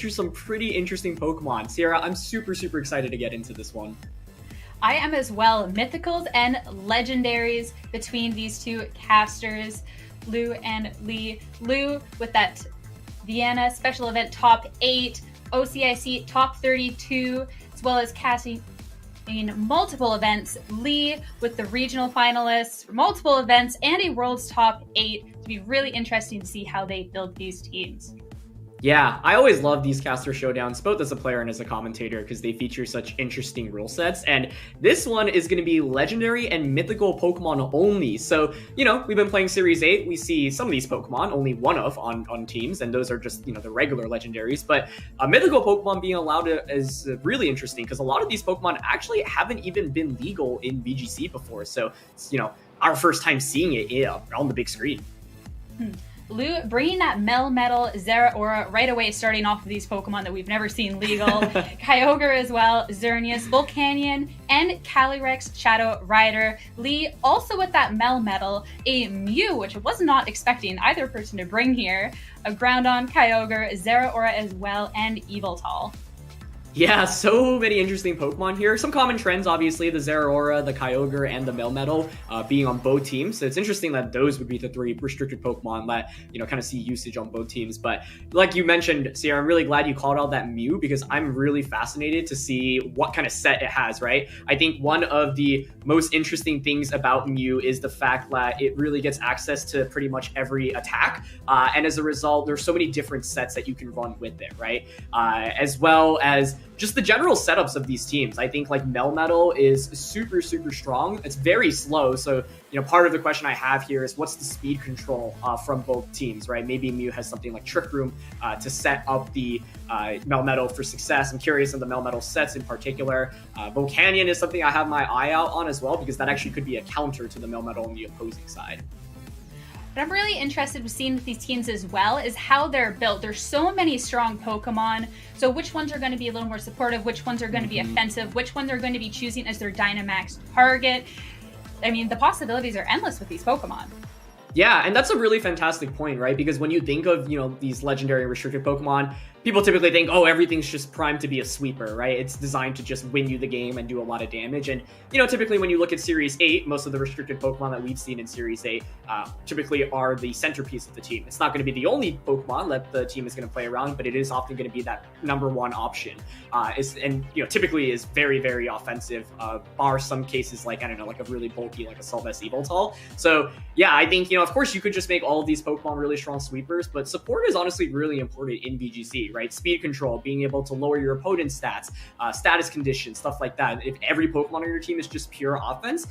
features some pretty interesting Pokemon. Sierra, I'm super excited to get into this one. I am as well. Mythicals and legendaries between these two casters, Lou and Lee. Lou with that Vienna special event top 8, OCIC top 32, as well as casting in multiple events. Lee with the regional finalists, multiple events, and a world's top 8. To be really interesting to see how they build these teams. Yeah, I always love these caster showdowns, both as a player and as a commentator, because they feature such interesting rule sets. And this one is going to be legendary and mythical Pokemon only. So, you know, we've been playing Series 8. We see some of these Pokemon, only one of on teams, and those are just, you know, the regular legendaries. But mythical Pokemon being allowed is really interesting, because a lot of these Pokemon actually haven't even been legal in VGC before. So, it's, you know, our first time seeing it on the big screen. Lou bringing that Melmetal, Zeraora right away, starting off with these Pokemon that we've never seen legal. Kyogre as well, Xerneas, Volcanion, and Calyrex Shadow Rider. Lee also with that Melmetal, a Mew, which I was not expecting either person to bring here, a Groudon, Kyogre, Zeraora as well, and Yveltal. Yeah, so many interesting Pokemon here. Some common trends, obviously, the Zeraora, the Kyogre, and the Melmetal being on both teams. So it's interesting that those would be the 3 restricted Pokemon that, you know, kind of see usage on both teams. But like you mentioned, Sierra, I'm really glad you called out that Mew, because I'm really fascinated to see what kind of set it has, right? I think one of the most interesting things about Mew is the fact that it really gets access to pretty much every attack. And as a result, there's so many different sets that you can run with it, right? As well as just the general setups of these teams. I think like Melmetal is super strong. It's very slow. So, you know, part of the question I have here is what's the speed control from both teams, right? Maybe Mew has something like Trick Room to set up the Melmetal for success. I'm curious on the Melmetal sets in particular. Volcanion is something I have my eye out on as well, because that actually could be a counter to the Melmetal on the opposing side. What I'm really interested in seeing with these teams as well is how they're built. There's so many strong Pokemon. So which ones are going to be a little more supportive? Which ones are going to be offensive? Which ones are going to be choosing as their Dynamax target? I mean, the possibilities are endless with these Pokemon. Yeah, and that's a really fantastic point, right? Because when you think of, you know, these legendary restricted Pokemon, people typically think, oh, everything's just primed to be a sweeper, right? It's designed to just win you the game and do a lot of damage. And, you know, typically when you look at Series 8, most of the restricted Pokemon that we've seen in Series 8 typically are the centerpiece of the team. It's not going to be the only Pokemon that the team is going to play around, but it is often going to be that number one option. And, you know, typically is very offensive, bar some cases like, I don't know, like a really bulky, like a Sylvester Yveltal. So, yeah, I think, you know, of course you could just make all of these Pokemon really strong sweepers, but support is honestly really important in VGC, right? Speed control, being able to lower your opponent's stats, status conditions, stuff like that. If every Pokemon on your team is just pure offense,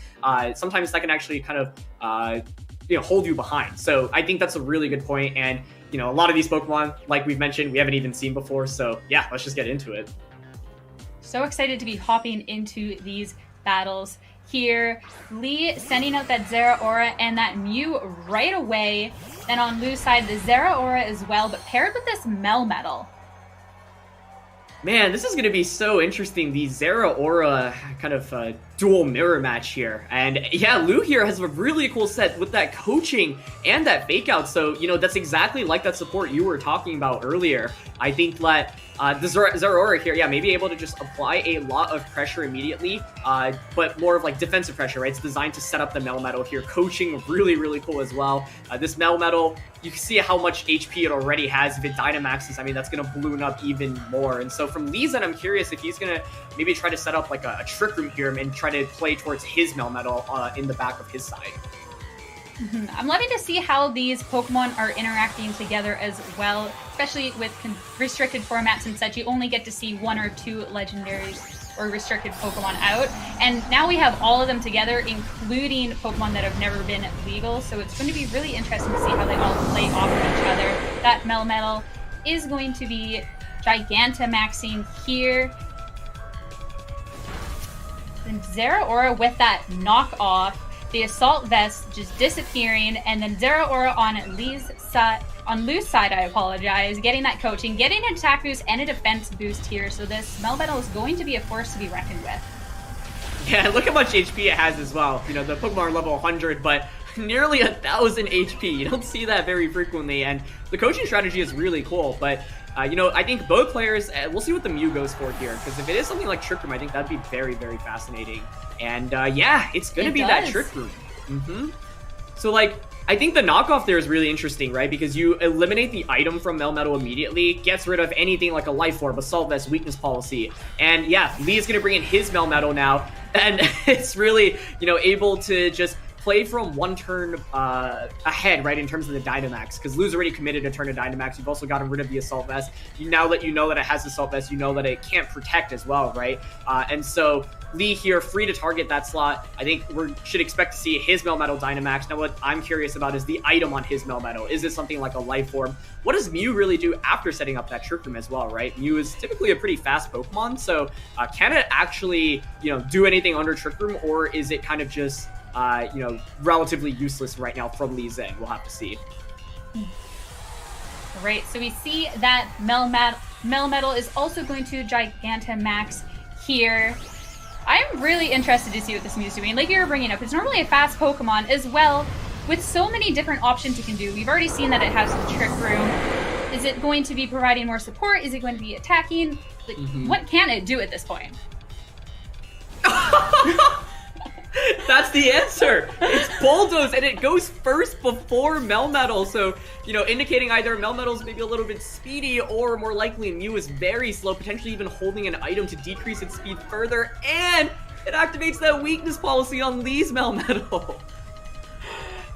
sometimes that can actually kind of, you know, hold you behind. So I think that's a really good point. And, you know, a lot of these Pokemon, like we've mentioned, we haven't even seen before. So yeah, let's just get into it. So excited to be hopping into these battles here. Lee sending out that Zeraora and that Mew right away. Then on Lou's side, the Zeraora as well, but paired with this Melmetal. Man, this is going to be so interesting, the Zeraora kind of dual mirror match here. And yeah, Lou here has a really cool set with that coaching and that fake out. So, you know, that's exactly like that support you were talking about earlier. I think that the Zeraora here, yeah, may be able to just apply a lot of pressure immediately, but more of like defensive pressure, right? It's designed to set up the Melmetal here. Coaching, really cool as well. This Melmetal, you can see how much HP it already has. If it Dynamaxes, I mean, that's going to balloon up even more. And so from Lee's end, I'm curious if he's going to maybe try to set up like a Trick Room here and try to play towards his Melmetal in the back of his side. I'm loving to see how these Pokemon are interacting together as well, especially with restricted formats and such. You only get to see 1 or 2 legendaries or restricted Pokemon out. And now we have all of them together, including Pokemon that have never been legal. So it's going to be really interesting to see how they all play off of each other. That Melmetal is going to be Gigantamaxing here. And Zeraora with that knockoff. The Assault Vest just disappearing, and then Zeraora on Lou's side, I apologize, getting that coaching, getting an attack boost and a defense boost here, so this Melmetal is going to be a force to be reckoned with. Yeah, look how much HP it has as well. You know, the Pokemon are level 100, but nearly 1,000 HP. You don't see that very frequently, and the coaching strategy is really cool, but you know, I think both players, we'll see what the Mew goes for here, because if it is something like Trick Room, I think that'd be very, very fascinating. And yeah, it's going to be that Trick Room. So, like, I think the knockoff there is really interesting, right? Because you eliminate the item from Melmetal immediately, gets rid of anything like a Life Orb, Assault Vest, Weakness Policy. And yeah, Lee is going to bring in his Melmetal now, and it's really, you know, able to just play from one turn ahead, right, in terms of the Dynamax, because Lou's already committed a turn to Dynamax. You've also gotten rid of the Assault Vest. Now that you know that it has Assault Vest, you know that it can't protect as well, right? And so Lee here, free to target that slot. I think we should expect to see his Melmetal Dynamax. Now what I'm curious about is the item on his Melmetal. Is it something like a Life Orb? What does Mew really do after setting up that Trick Room as well, right? Mew is typically a pretty fast Pokemon, so can it actually, you know, do anything under Trick Room, or is it kind of just you know, relatively useless right now from Lee's end? We'll have to see. Right, so we see that Melmetal is also going to Gigantamax here. I'm really interested to see what this Mew's doing. Like you were bringing up, it's normally a fast Pokemon as well, with so many different options it can do. We've already seen that it has the Trick Room. Is it going to be providing more support? Is it going to be attacking? Like, what can it do at this point? That's the answer. It's Bulldoze, and it goes first before Melmetal. So, you know, indicating either Melmetal's maybe a little bit speedy, or more likely Mew is very slow, potentially even holding an item to decrease its speed further, and it activates that Weakness Policy on Lee's Melmetal.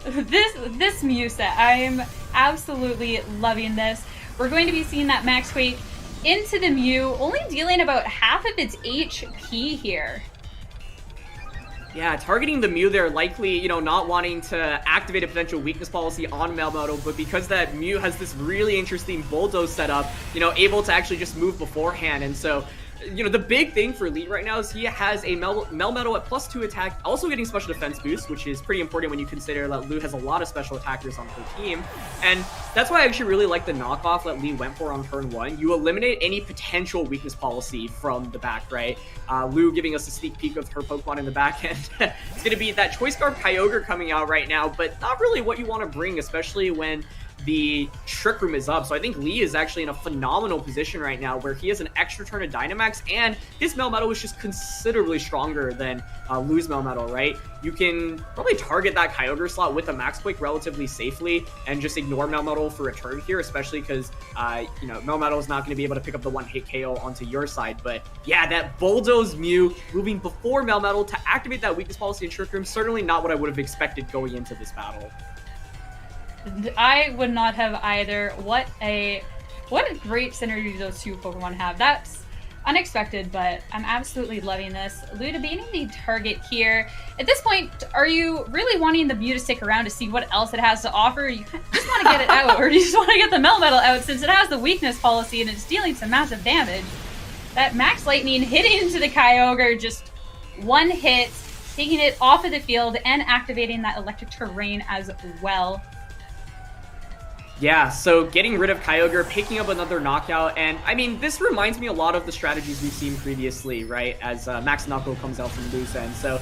This Mew set, I'm absolutely loving this. We're going to be seeing that Max Quake into the Mew, only dealing about half of its HP here. Yeah, targeting the Mew there, likely, you know, not wanting to activate a potential Weakness Policy on Melmetal, but because that Mew has this really interesting Bulldoze setup, you know, able to actually just move beforehand. And so, you know, the big thing for Lee right now is he has a Melmetal at +2 attack, also getting special defense boost, which is pretty important when you consider that Lou has a lot of special attackers on her team. And that's why I actually really like the knockoff that Lee went for on turn 1. You eliminate any potential Weakness Policy from the back, right? Lou giving us a sneak peek of her Pokemon in the back end. It's going to be that Choice Scarf Kyogre coming out right now, but not really what you want to bring, especially when the Trick Room is up. So I think Lee is actually in a phenomenal position right now, where he has an extra turn of Dynamax, and his Melmetal is just considerably stronger than Lou's Melmetal, right? You can probably target that Kyogre slot with a Max Quake relatively safely and just ignore Melmetal for a turn here, especially because, you know, Melmetal is not going to be able to pick up the one-hit KO onto your side. But yeah, that Bulldoze Mew moving before Melmetal to activate that Weakness Policy in Trick Room, certainly not what I would have expected going into this battle. I would not have either. What a great synergy those two Pokemon have. That's unexpected, but I'm absolutely loving this. Luda being the target here. At this point, are you really wanting the Mew to stick around to see what else it has to offer? You just want to get it out, or do you just want to get the Melmetal out since it has the Weakness Policy and it's dealing some massive damage? That Max Lightning hitting into the Kyogre, just one hit, taking it off of the field and activating that Electric Terrain as well. Yeah, so getting rid of Kyogre, picking up another knockout, and I mean, this reminds me a lot of the strategies we've seen previously, right, as Max Knuckle comes out from Lou's end. So,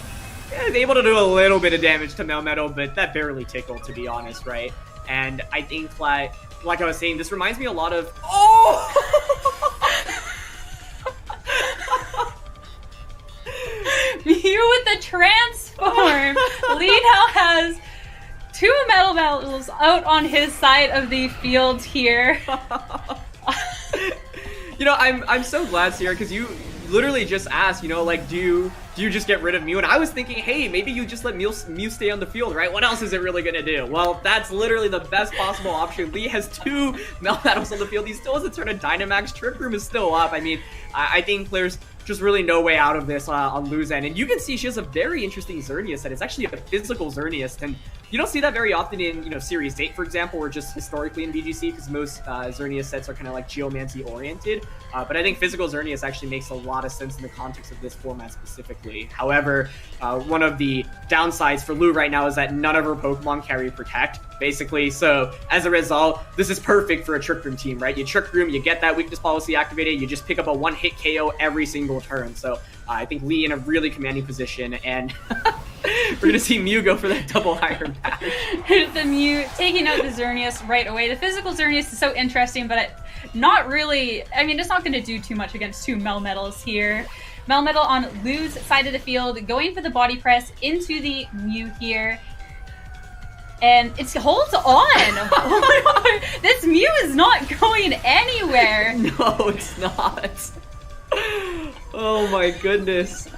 yeah, they're able to do a little bit of damage to Melmetal, but that barely tickled, to be honest, right? And I think, like I was saying, this reminds me a lot of... Oh! Mew with the transform! Lee now has 2 Melmetals out on his side of the field here. You know, I'm so glad, Sierra, because you literally just asked, you know, like, do you just get rid of Mew? And I was thinking, hey, maybe you just let Mew stay on the field, right? What else is it really going to do? Well, that's literally the best possible option. Lee has 2 Melmetals on the field. He still has a turn of Dynamax. Trick Room is still up. I mean, I think there's just really no way out of this on Lou's end. And you can see she has a very interesting Xerneas set. It's actually a physical Xerneas, and you don't see that very often in, you know, Series 8, for example, or just historically in VGC, because most Xerneas sets are kind of like Geomancy oriented. But I think physical Xerneas actually makes a lot of sense in the context of this format specifically. However, one of the downsides for Lou right now is that none of her Pokemon carry Protect, basically. So as a result, this is perfect for a Trick Room team, right? You Trick Room, you get that Weakness Policy activated, you just pick up a one-hit KO every single turn. So I think Lee in a really commanding position, and We're going to see Mew go for that double iron bash. The Mew taking out the Xerneas right away. The physical Xerneas is so interesting, but not really. I mean, it's not going to do too much against two Melmetals here. Melmetal on Lu's side of the field, going for the body press into the Mew here. And it holds on. Oh my God. This Mew is not going anywhere. No, it's not. Oh my goodness.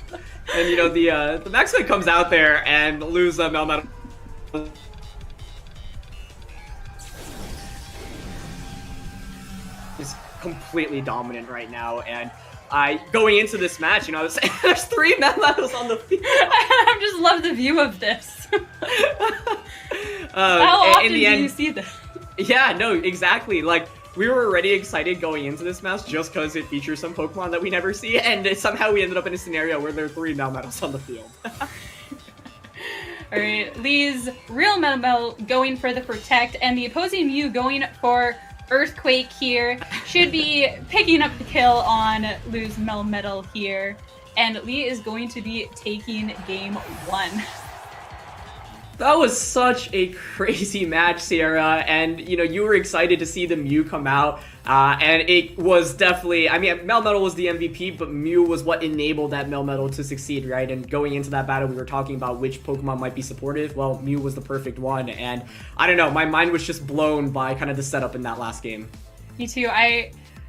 And you know, the Maxwell comes out there and Lu's Melmetal is completely dominant right now, and going into this match, you know, there's 3 Melmetals on the field. I just love the view of this. How often do you see this? Yeah, no, exactly. Like, we were already excited going into this match just because it features some Pokemon that we never see, and somehow we ended up in a scenario where there are 3 Melmetals on the field. Alright, Lee's real Melmetal going for the Protect, and the opposing Mew going for Earthquake here. Should be picking up the kill on Lu's Melmetal here, and Lee is going to be taking game 1. That was such a crazy match, Sierra, and you know, you were excited to see the Mew come out, and it was definitely, I mean, Melmetal was the MVP, but Mew was what enabled that Melmetal to succeed, right? And going into that battle, we were talking about which Pokemon might be supportive. Well, Mew was the perfect one, and I don't know, my mind was just blown by kind of the setup in that last game. Me too.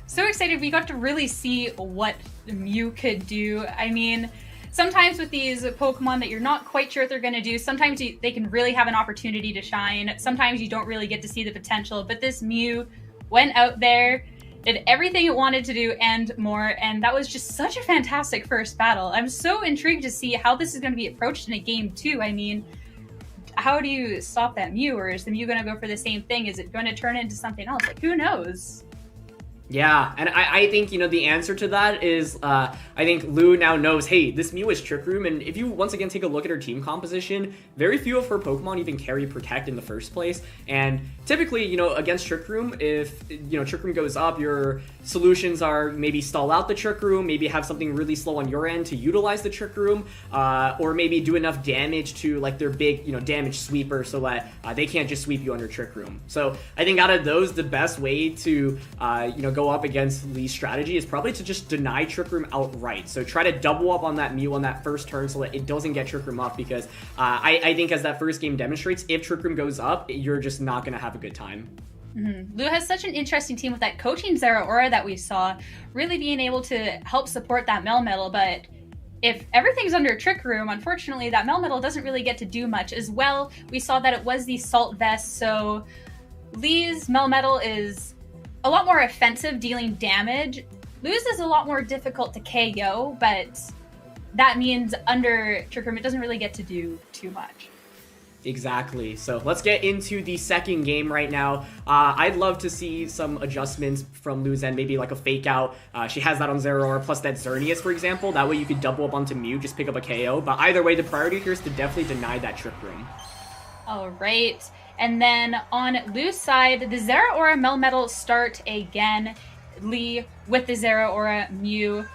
So excited we got to really see what Mew could do. I mean, sometimes with these Pokemon that you're not quite sure what they're going to do, sometimes they can really have an opportunity to shine. Sometimes you don't really get to see the potential, but this Mew went out there, did everything it wanted to do and more, and that was just such a fantastic first battle. I'm so intrigued to see how this is going to be approached in a game 2. I mean, how do you stop that Mew, or is the Mew going to go for the same thing? Is it going to turn into something else? Like, who knows? Yeah, and I think, you know, the answer to that is, I think Lu now knows, hey, this Mew is Trick Room, and if you once again take a look at her team composition, very few of her Pokemon even carry Protect in the first place, and typically, you know, against Trick Room, if, you know, Trick Room goes up, your solutions are maybe stall out the Trick Room, maybe have something really slow on your end to utilize the Trick Room, or maybe do enough damage to, like, their big, you know, damage sweeper so that they can't just sweep you under Trick Room. So I think out of those, the best way to, you know, go up against Lee's strategy is probably to just deny Trick Room outright. So try to double up on that Mew on that first turn so that it doesn't get Trick Room up, because I think as that first game demonstrates, if Trick Room goes up, you're just not going to have a good time. Mm-hmm. Lu has such an interesting team with that coaching Zeraora that we saw, really being able to help support that Melmetal, but if everything's under Trick Room, unfortunately, that Melmetal doesn't really get to do much. As well, we saw that it was the Salt Vest, so Lee's Melmetal is a lot more offensive, dealing damage. Lu's is a lot more difficult to KO, but that means under Trick Room, it doesn't really get to do too much. Exactly. So let's get into the second game right now. I'd love to see some adjustments from Lu's end, maybe like a fake out. She has that on Zeraora plus that Xerneas, for example. That way you could double up onto Mew, just pick up a KO. But either way, the priority here is to definitely deny that Trick Room. All right. And then on Lu's side, the Zeraora Melmetal start again. Lee with the Zeraora Mew.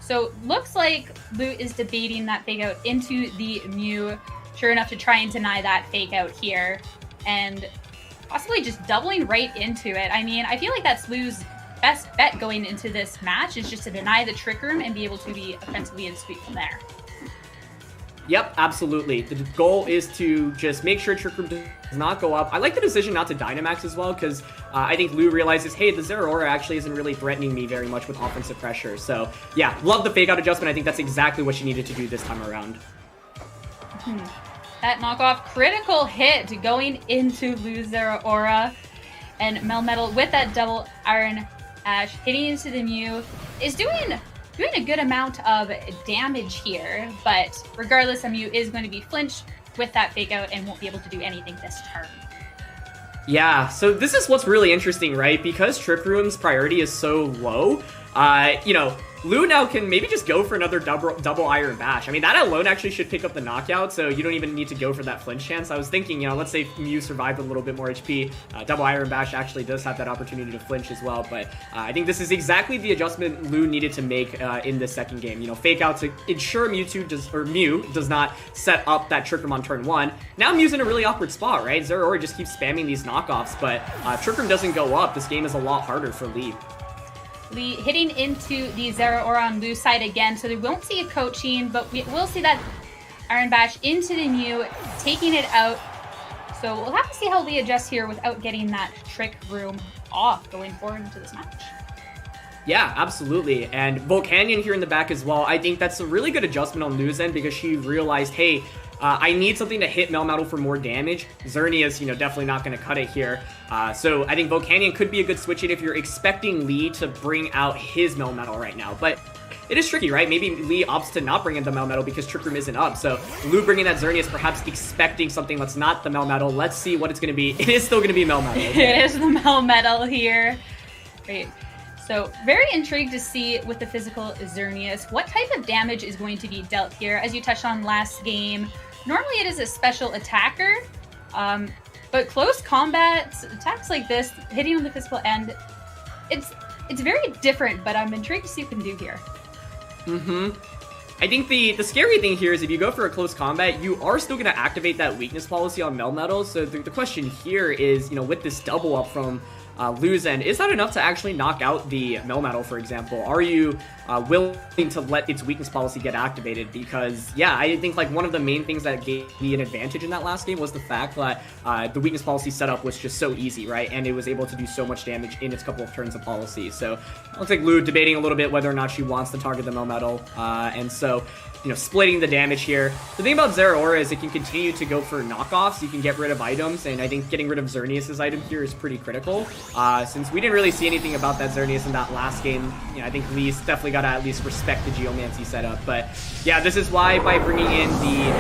So looks like Lu is debating that fake out into the Mew. Sure enough to try and deny that fake out here. And possibly just doubling right into it. I mean, I feel like that's Lu's best bet going into this match, is just to deny the Trick Room and be able to be offensively and sweep from there. Yep, absolutely. The goal is to just make sure Trick Room does not go up. I like the decision not to Dynamax as well, because I think Lu realizes, hey, the Zeraora actually isn't really threatening me very much with offensive pressure. So yeah, love the fake out adjustment. I think that's exactly what she needed to do this time around. That knockoff critical hit going into Lu's Zeraora, and Melmetal with that double Iron Ash hitting into the Mew is doing a good amount of damage here, but regardless, the Mew is going to be flinched with that fake out and won't be able to do anything this turn. Yeah, so this is what's really interesting, right? Because Trick Room's priority is so low, You know, Lu now can maybe just go for another double Iron Bash. I mean, that alone actually should pick up the knockout, so you don't even need to go for that flinch chance. I was thinking, you know, let's say Mew survived a little bit more HP. Double Iron Bash actually does have that opportunity to flinch as well, but I think this is exactly the adjustment Lu needed to make in the second game. You know, fake out to ensure Mew does not set up that Trick Room on turn 1. Now Mew's in a really awkward spot, right? Zeraora just keeps spamming these knockoffs, but Trick Room doesn't go up. This game is a lot harder for Lee. Lee hitting into the Zeraora on Lu's side again, so we won't see a coaching, but we will see that Iron Bash into the Mew, taking it out. So we'll have to see how Lee adjusts here without getting that Trick Room off going forward into this match. Yeah, absolutely. And Volcanion here in the back as well. I think that's a really good adjustment on Lu's end because she realized, hey, I need something to hit Melmetal for more damage. Xerneas, you know, definitely not going to cut it here. So I think Volcanion could be a good switch in if you're expecting Lee to bring out his Melmetal right now. But it is tricky, right? Maybe Lee opts to not bring in the Melmetal because Trick Room isn't up. So Lu bringing that Xerneas, perhaps expecting something that's not the Melmetal. Let's see what it's going to be. It is still going to be Melmetal. Okay? It is the Melmetal here. Great. So very intrigued to see with the physical Xerneas what type of damage is going to be dealt here. As you touched on last game, normally it is a special attacker, but close combat attacks like this, hitting on the physical end, it's very different, but I'm intrigued to see what we can do here. I think the scary thing here is if you go for a close combat, you are still going to activate that weakness policy on Melmetal. So the question here is, you know, with this double up from Lu's end, is that enough to actually knock out the Melmetal, for example? Are you willing to let its weakness policy get activated? Because, yeah, I think like one of the main things that gave me an advantage in that last game was the fact that the weakness policy setup was just so easy, right? And it was able to do so much damage in its couple of turns of policy. So it looks like Lu debating a little bit whether or not she wants to target the Melmetal. And so, you know, splitting the damage here. The thing about Zeraora is it can continue to go for knockoffs. You can get rid of items, and I think getting rid of Xerneas' item here is pretty critical. Since we didn't really see anything about that Xerneas in that last game, you know, I think Lee's definitely got to at least respect the Geomancy setup. But yeah, this is why by bringing in the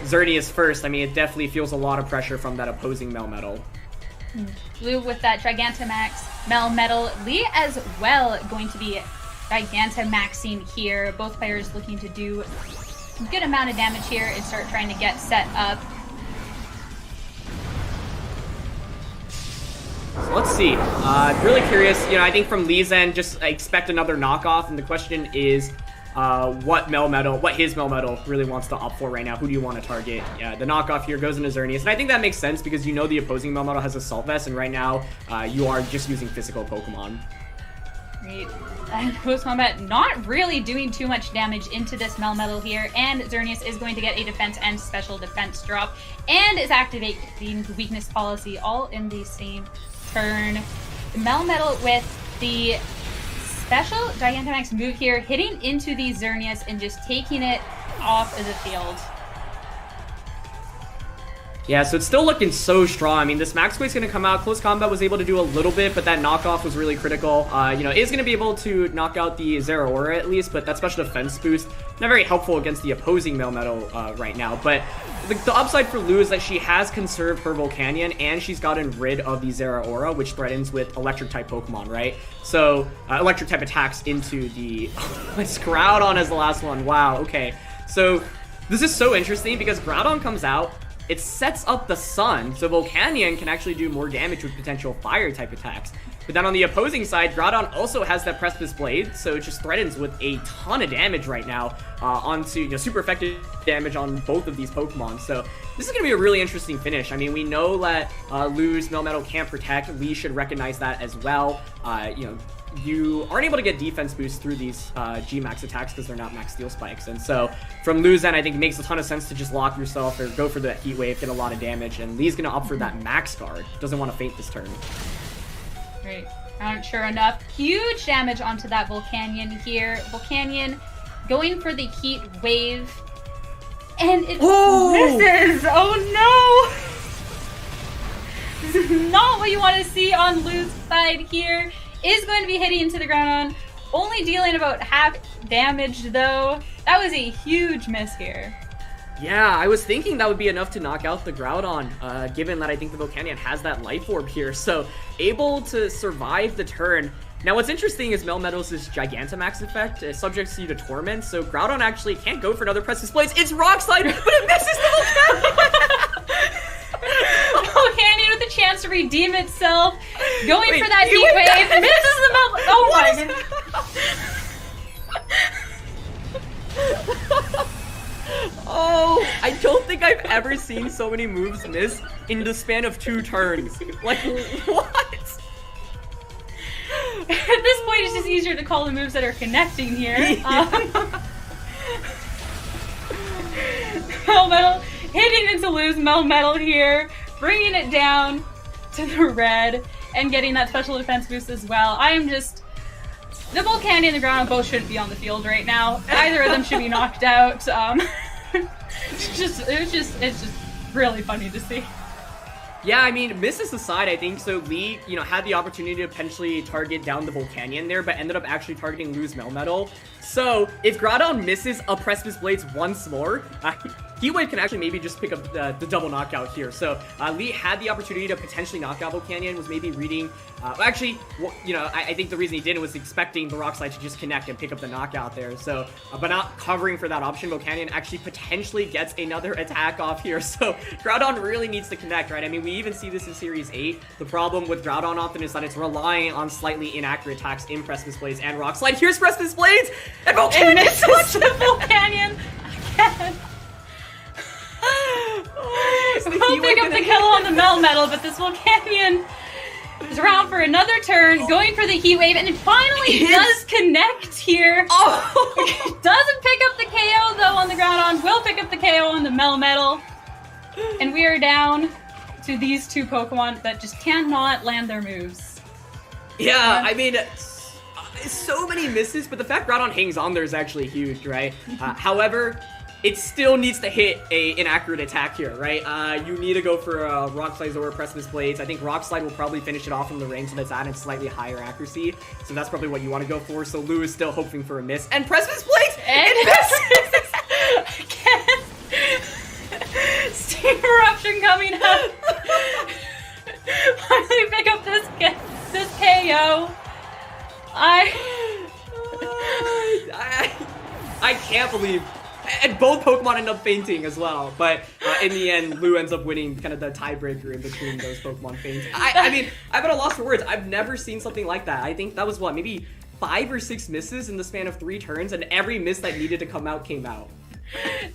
Xerneas first, I mean, it definitely feels a lot of pressure from that opposing Melmetal. Lu with that Gigantamax Melmetal. Lee as well going to be Gigantamaxing here. Both players looking to do a good amount of damage here and start trying to get set up. So let's see. Really curious. You know, I think from Lee's end, just expect another knockoff, and the question is what his Melmetal really wants to opt for right now. Who do you want to target? Yeah, the knockoff here goes into Xerneas, and I think that makes sense because you know the opposing Melmetal has Assault Vest, and right now you are just using physical Pokemon. Great. And close combat not really doing too much damage into this Melmetal here, and Xerneas is going to get a defense and special defense drop, and is activating the weakness policy all in the same turn. The Melmetal with the special Gigantamax move here, hitting into the Xerneas and just taking it off of the field. Yeah, so it's still looking so strong. I mean, this Max Quake's going to come out. Close Combat was able to do a little bit, but that knockoff was really critical. You know, is going to be able to knock out the Zeraora at least, but that special defense boost, not very helpful against the opposing Melmetal right now. But the upside for Lu is that she has conserved her Volcanion, and she's gotten rid of the Zeraora, which threatens with Electric-type Pokemon, right? So, Electric-type attacks into the... It's Groudon as the last one. Wow, okay. So, this is so interesting because Groudon comes out, it sets up the Sun, so Volcanion can actually do more damage with potential Fire-type attacks. But then on the opposing side, Groudon also has that Precipice Blade, so it just threatens with a ton of damage right now onto, you know, super effective damage on both of these Pokemon. So this is going to be a really interesting finish. I mean, we know that Lu's Melmetal can't protect. Lee should recognize that as well. You know, you aren't able to get defense boosts through these G-Max attacks because they're not max steel spikes. And so from Lu's end, I think it makes a ton of sense to just lock yourself or go for the Heat Wave, get a lot of damage. And Lee's going to opt for that Max Guard. Doesn't want to faint this turn. Great. Sure enough, huge damage onto that Volcanion here. Volcanion going for the Heat Wave. And it misses! Oh no! This is not what you want to see on Lu's side here. Is going to be hitting into the ground, only dealing about half damage though. That was a huge miss here. Yeah, I was thinking that would be enough to knock out the Groudon, given that I think the Volcanion has that Life Orb here. So, able to survive the turn. Now, what's interesting is Melmetal's Gigantamax effect is subject to Torment, so Groudon actually can't go for another Press Displays. It's Rock Slide, but it misses the Volcanion! Volcanion with a chance to redeem itself. Going for that Heat Wave. Misses the Melmetal. Oh my goodness. Oh, I don't think I've ever seen so many moves miss in the span of 2 turns. Like, what? At this point, it's just easier to call the moves that are connecting here. Melmetal hitting into Lu's Melmetal here, bringing it down to the red, and getting that special defense boost as well. I am just... The Volcanion and the Groudon both shouldn't be on the field right now. Either of them should be knocked out. It's just really funny to see. Yeah, I mean, misses aside, I think, so Lee, had the opportunity to potentially target down the Volcanion there, but ended up actually targeting Lu's Melmetal. So, if Groudon misses a Precipice Blades once more, Heatwave can actually maybe just pick up the double knockout here. So, Lee had the opportunity to potentially knock out Volcanion, was maybe reading, I think the reason he didn't was expecting the Rock Slide to just connect and pick up the knockout there. So, but not covering for that option, Volcanion actually potentially gets another attack off here. So, Groudon really needs to connect, right? I mean, we even see this in Series 8. The problem with Groudon often is that it's relying on slightly inaccurate attacks in Precipice Blades and Rock Slide. Here's Precipice Blades! And Volcanion misses the Volcanion again! We'll pick up the kill on the Melmetal, but this Volcanion is around for another turn, going for the Heat Wave, and it finally does connect here. Oh! Doesn't pick up the KO, though, on the Groudon. Will pick up the KO on the Melmetal. And we are down to these 2 Pokemon that just cannot land their moves. Yeah, I mean... so many misses, but the fact Groudon hangs on there is actually huge, right? However, it still needs to hit an inaccurate attack here, right? You need to go for Rock Slides or Precipice Blades. I think Rock Slide will probably finish it off from the range that's at its slightly higher accuracy, so that's probably what you want to go for. So Lou is still hoping for a miss, and Precipice Blades! And misses! Again! Steam Eruption coming up! Finally pick up this KO! I can't believe, and both Pokemon end up fainting as well, but in the end, Lou ends up winning kind of the tiebreaker in between those Pokemon fainting. I mean, I'm at a loss for words. I've never seen something like that. I think that was, maybe 5 or 6 misses in the span of 3 turns, and every miss that needed to come out came out.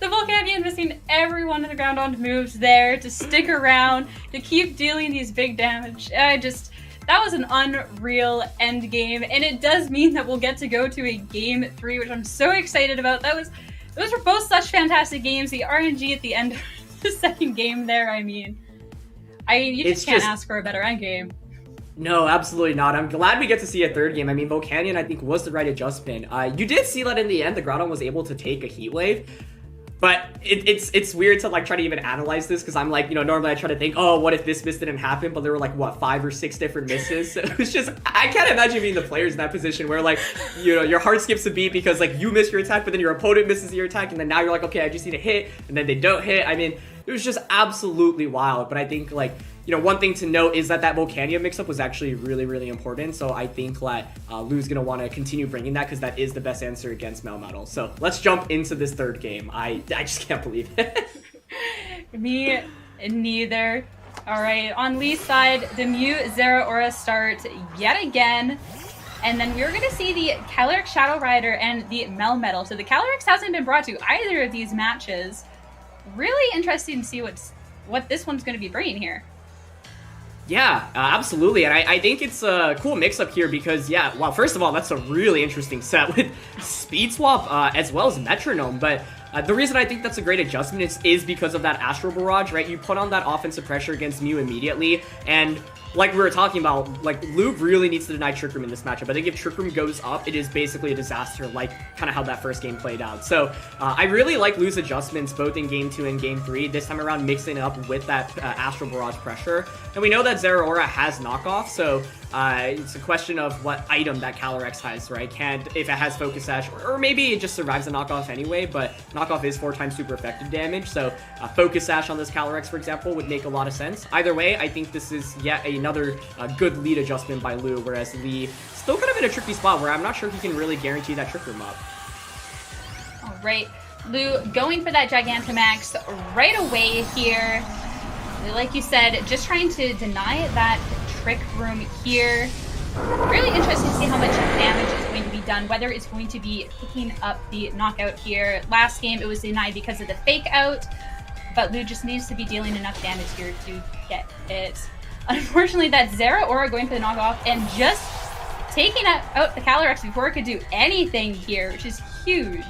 The Volcanion missing every one of the Groudon moves there to stick around, to keep dealing these big damage. That was an unreal end game, and it does mean that we'll get to go to a game 3, which I'm so excited about. Those were both such fantastic games. The RNG at the end of the second game there, you just can't ask for a better end game. No, absolutely not. I'm glad we get to see a third game. I mean, Volcanion, I think, was the right adjustment. You did see that in the end, the Groudon was able to take a Heat Wave. But it's weird to try to even analyze this, because I'm normally I try to think, oh, what if this miss didn't happen? But there were 5 or 6 different misses. So it was just, I can't imagine being the players in that position where your heart skips a beat because you miss your attack, but then your opponent misses your attack, and then now you're like, okay, I just need a hit, and then they don't hit. I mean, it was just absolutely wild. But I think one thing to note is that Volcanion mix-up was actually really, really important. So I think that Lou's going to want to continue bringing that, because that is the best answer against Melmetal. So let's jump into this third game. I just can't believe it. Me neither. All right, on Lee's side, the Mew Zeraora start yet again. And then we're going to see the Calyrex Shadow Rider and the Melmetal. So the Calyrex hasn't been brought to either of these matches. Really interesting to see what this one's going to be bringing here. Yeah, absolutely, and I think it's a cool mix-up here because, well, first of all, that's a really interesting set with Speed Swap as well as Metronome, but the reason I think that's a great adjustment is because of that Astral Barrage, right? You put on that offensive pressure against Mew immediately, and like we were talking about, Lou really needs to deny Trick Room in this matchup. I think if Trick Room goes up, it is basically a disaster, kind of how that first game played out. So I really like Lou's adjustments both in Game 2 and Game 3, this time around mixing it up with that Astral Barrage pressure. And we know that Zeraora has knockoff, so it's a question of what item that Calyrex has, right? If it has Focus Sash, or maybe it just survives the knockoff anyway, but knockoff is 4 times super effective damage, so Focus Sash on this Calyrex, for example, would make a lot of sense. Either way, I think this is yet another good lead adjustment by Lu, whereas Lee still kind of in a tricky spot where I'm not sure he can really guarantee that Trick Room up. All right, Lu going for that Gigantamax right away here. Like you said, just trying to deny that Trick Room here. Really interesting to see how much damage is going to be done, whether it's going to be picking up the knockout here. Last game, it was denied because of the fake out, but Lu just needs to be dealing enough damage here to get it. Unfortunately, that Zeraora going for the knockoff and just taking out the Calyrex before it could do anything here, which is huge.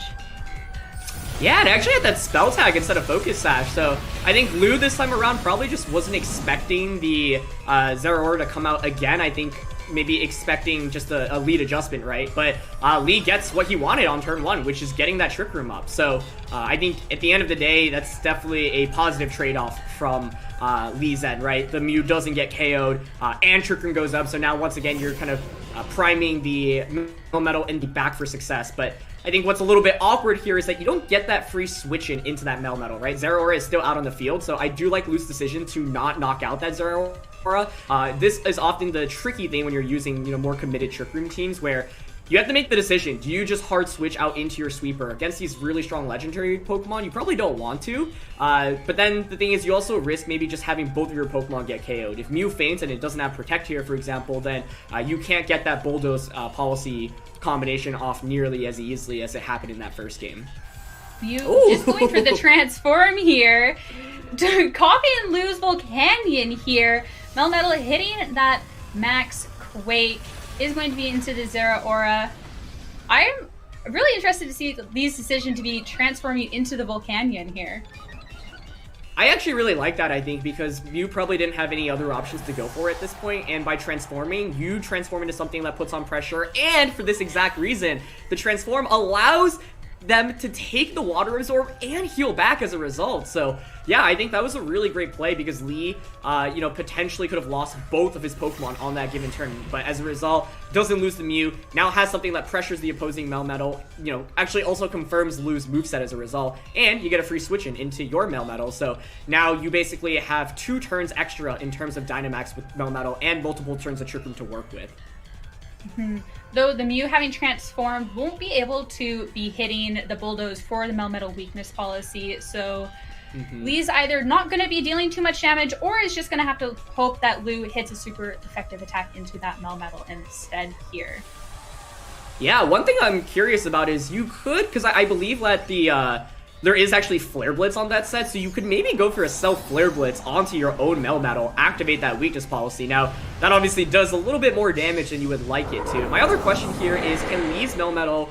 Yeah, and actually had that spell tag instead of focus sash, so I think Lu this time around probably just wasn't expecting the Zeraora to come out again. I think maybe expecting just a lead adjustment, right? But Lee gets what he wanted on turn 1, which is getting that Trick Room up. So I think at the end of the day, that's definitely a positive trade-off from Lee's end, right? The Mew doesn't get KO'd, and Trick Room goes up, so now once again, you're kind of priming the Melmetal in the back for success. But I think what's a little bit awkward here is that you don't get that free switch into that Melmetal, right? Zeraora is still out on the field, so I do like Lu's decision to not knock out that Zeraora. This is often the tricky thing when you're using, more committed Trick Room teams, where you have to make the decision. Do you just hard switch out into your sweeper? Against these really strong legendary Pokemon, you probably don't want to. But then the thing is, you also risk maybe just having both of your Pokemon get KO'd. If Mew faints and it doesn't have Protect here, for example, then you can't get that Bulldoze policy combination off nearly as easily as it happened in that first game. Mew just going for the transform here. Copy and lose Volcanion here. Melmetal hitting that Max Quake is going to be into the Zeraora. I'm really interested to see Lee's decision to be transforming into the Volcanion here. I actually really like that, I think, because you probably didn't have any other options to go for at this point, and by transforming, you transform into something that puts on pressure, and for this exact reason, the transform allows them to take the water absorb and heal back as a result. So yeah, I think that was a really great play because Lee, potentially could have lost both of his Pokemon on that given turn, but as a result, doesn't lose the Mew, now has something that pressures the opposing Melmetal, actually also confirms Lu's moveset as a result, and you get a free switch into your Melmetal, so now you basically have 2 turns extra in terms of Dynamax with Melmetal and multiple turns of Trick Room to work with. Though the Mew having transformed won't be able to be hitting the Bulldoze for the Melmetal weakness policy, so Lee's either not going to be dealing too much damage or is just going to have to hope that Lu hits a super effective attack into that Melmetal instead here. Yeah, one thing I'm curious about is you could, because I believe that there is actually Flare Blitz on that set, so you could maybe go for a self Flare Blitz onto your own Melmetal, activate that weakness policy. Now, that obviously does a little bit more damage than you would like it to. My other question here is, can Lee's Melmetal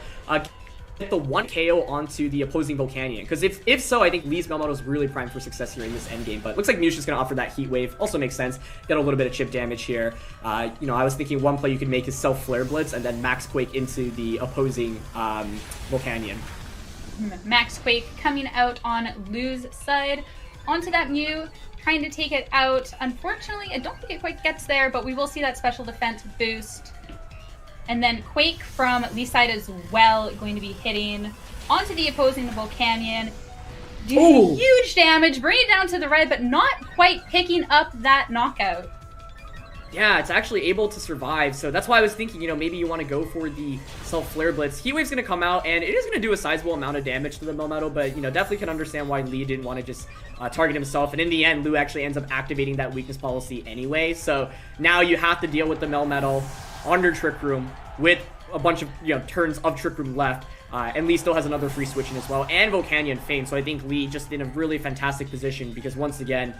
get the 1 KO onto the opposing Volcanion? Because if so, I think Lee's Melmetal is really primed for success here in this endgame, but looks like Mew's just going to offer that Heat Wave. Also makes sense. Get a little bit of chip damage here. I was thinking one play you could make is self Flare Blitz and then Max Quake into the opposing Volcanion. Max Quake coming out on Lu's side. Onto that Mew, trying to take it out. Unfortunately, I don't think it quite gets there, but we will see that special defense boost. And then Quake from Lee's side as well, going to be hitting onto the opposing Volcanion. Doing huge damage, bringing it down to the red, but not quite picking up that knockout. Yeah, it's actually able to survive, so that's why I was thinking, maybe you want to go for the self-Flare Blitz. Heat Wave's going to come out, and it is going to do a sizable amount of damage to the Melmetal, but, definitely can understand why Lee didn't want to just target himself, and in the end, Lu actually ends up activating that weakness policy anyway, so now you have to deal with the Melmetal under Trick Room with a bunch of, turns of Trick Room left. And Lee still has another free switch in as well, and Volcanion faint, so I think Lee just in a really fantastic position because once again,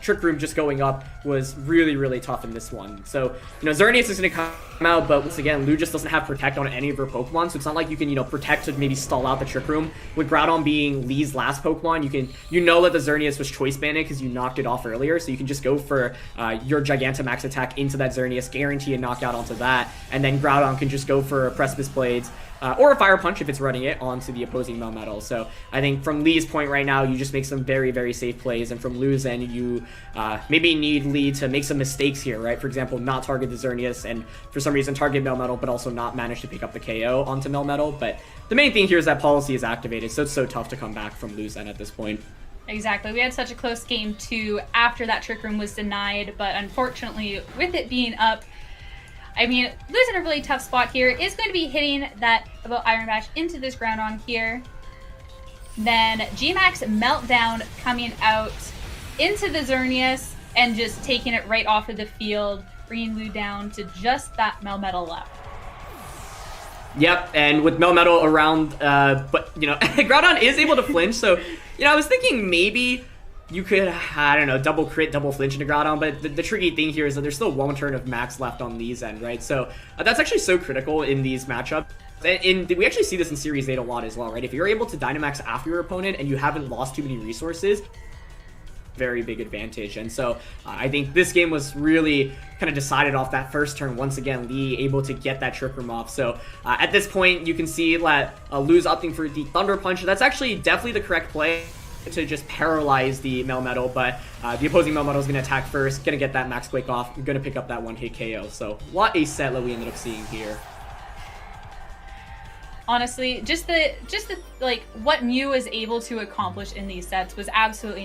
Trick Room just going up was really, really tough in this one. So, Xerneas is going to come out, but once again, Lu just doesn't have Protect on any of her Pokemon, so it's not like you can, Protect to maybe stall out the Trick Room. With Groudon being Lee's last Pokemon, you know that the Xerneas was choice banded because you knocked it off earlier, so you can just go for your Gigantamax attack into that Xerneas, guarantee a knockout onto that, and then Groudon can just go for Precipice Blades, or a Fire Punch if it's running it onto the opposing Melmetal. So I think from Lee's point right now, you just make some very, very safe plays, and from Lu's end, you maybe need Lee to make some mistakes here, right? For example, not target the Xerneas, and for some reason target Melmetal, but also not manage to pick up the KO onto Melmetal. But the main thing here is that policy is activated, so it's so tough to come back from Lu's end at this point. Exactly. We had such a close game too after that Trick Room was denied, but unfortunately, with it being up, I mean, losing a really tough spot here is going to be hitting that about Iron Bash into this Groudon here. Then G-Max Meltdown coming out into the Xerneas and just taking it right off of the field, bringing Lou down to just that Melmetal left. Yep, and with Melmetal around, but, you know, Groudon is able to flinch, so, you know, I was thinking maybe you could, I don't know, double crit, double flinch into Groudon, but the tricky thing here is that there's still one turn of max left on Lee's end, right? So that's actually so critical in these matchups. And we actually see this in Series 8 a lot as well, right? If you're able to Dynamax after your opponent and you haven't lost too many resources, very big advantage. And so I think this game was really kind of decided off that first turn. Once again, Lee able to get that Trick Room off. So at this point, you can see that Lou's opting for the Thunder Punch. That's actually definitely the correct play to just paralyze the Melmetal, but the opposing Melmetal is going to attack first, going to get that Max Quake off, going to pick up that one-hit KO. So what a set that we ended up seeing here. Honestly, just the like what Mew was able to accomplish in these sets was absolutely